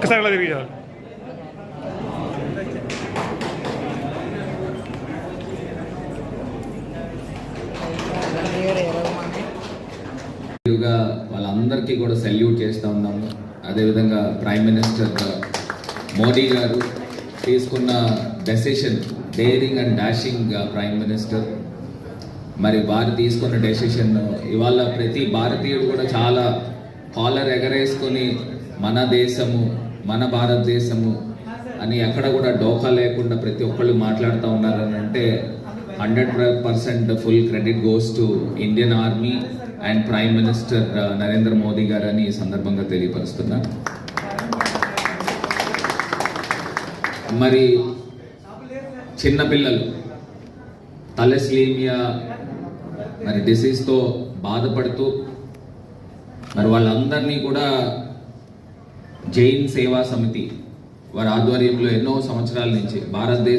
ఒక్కసారి అలా తిరిగి చాలు. వాళ్ళందరికీ కూడా సెల్యూట్ చేస్తూ ఉన్నాము. అదేవిధంగా ప్రైమ్ మినిస్టర్ మోదీ గారు తీసుకున్న decision, daring and dashing prime minister, మరి వారు తీసుకున్న డెసిషన్ ఇవాళ ప్రతి భారతీయుడు కూడా చాలా కాలర్ ఎగరేసుకొని మన దేశము, మన భారతదేశము అని ఎక్కడ కూడా డోకా లేకుండా ప్రతి ఒక్కళ్ళు మాట్లాడుతూ ఉన్నారని అంటే 100% full credit goes to Indian army and prime minister Narendra Modi గారు అని ఈ సందర్భంగా తెలియపరుస్తున్నా. మరి చిన్నపిల్లలు థాలసీమియా మరి డిసీజ్తో బాధపడుతూ మరి వాళ్ళందరినీ కూడా జైన్ సేవా సమితి వారి ఆధ్వర్యంలో ఎన్నో సంవత్సరాల నుంచి భారతదేశ